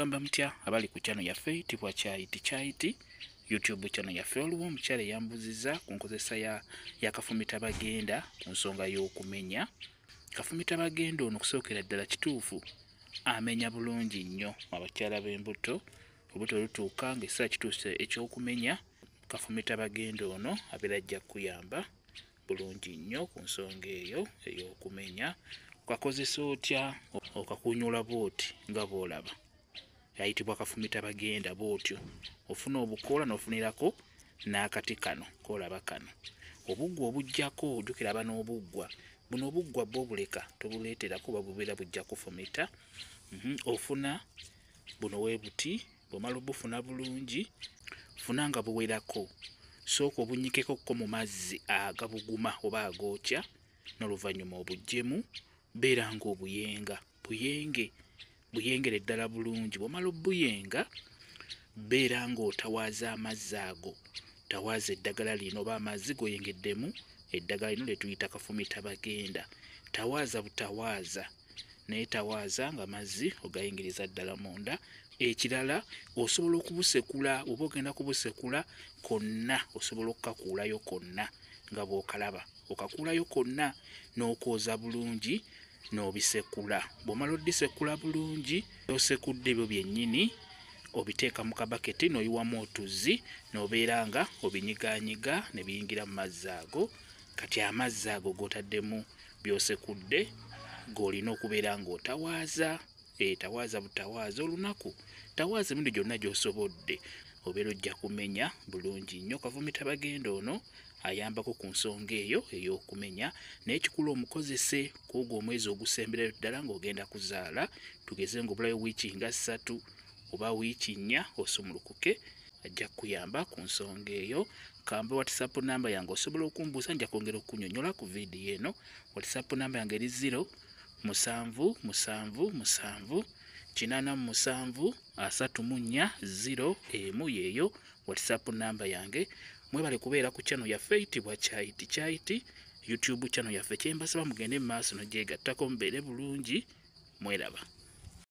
mugamba mutya abali ku channel yaffe eyitibwa Kyaiti YouTube channel yaffe. Waliwo omukyala yambuziza ku nkozesa ya kafumitabagenda ku nsonga y'okumenya. Kafumitabagenda ono kusookera ddala kituufu amenya bulungi nnyo abakyala b'embuto. Obuto lutuuka ng'essaawa kituuse eky'okumenya, kafumitabagenda ono abeera ajja kuyamba bulungi nnyo ku nsonga eyo ey'okumenya. Okakozesa otya? Okakunyula bw'oti nga bw'olaba. Yayitibwa kafumitabagenda bw'otyo. Ofuna obukoola n'ofunirako n'akati kano koolaba kano. Obuggwa obujjako ojjukira aba n'obuggwa. Buno obuggwa bwo buleka tobuleeterako oba bubeera bujja kufumita. Ofuna buno bwe buti. Bw'omala obufuna bulungi, funa nga buwerako. Sooka obunyikekokko mu mazzi agabuguma oba agookya, n'oluvannyuma obuggyemu. Beera ng'obuyenga. Buyengere ddala bulungi. Bw'omala obuyenga, beera ng'otawaaza amazzi ago. Tawaaza eddagala lino oba amazzi g'oyengeddemu eddagala lino lye tuyita kafumitabagenda. Tawaaza butawaaza. Naye tawaaza nga amazzi ogayingiriza ddala munda. Ekirala osobola okubusekula. Oba ogenda kubusekula konna osobola okukakuulayo konna nga bw'okalaba. Okakuulayo konna n'okwoza bulungi n'obisekula. Bw'omala oddisekula bulungi, osekudde ebyo byennyini, obiteeka mu kabaketi n'oyiwamu otuzzi n'obeera nga obinyigaanyiga ne biyingira mu mazzi ago. Kati amazzi ago g'otaddemu by'osekudde g'olina okubeera ng'otawaaza. Tawaaza butawaaza olunaku. Tawaaza emirundi gyonna gy'osobodde. Obeera ojja kumenya bulungi nnyo. Kafumitabagenda ono ayambako ku nsonga eyo ey'okumenya. Naye kikulu omukozese kw'ogwo omwezi ogusemberayo ddala ng'ogenda kuzaala. Tugeze ng'obulayo wiiki nga 3 oba wiiki 4 osumulukuke. Ajja kuyamba ku nsonga eyo. Kambe WhatsApp namba yange osobola okumbuusa, nja kwongera okunyonyola ku vidiyo eno. WhatsApp namba yange eri 0778734 yeeyo WhatsApp namba yange. Mwebale kubeera ku channel yaffe eyitibwa Kyaiti YouTube channel yaffe. Kyembasaba mugende mu maaso n'ogyegattako mubeere bulungi. Mweraba.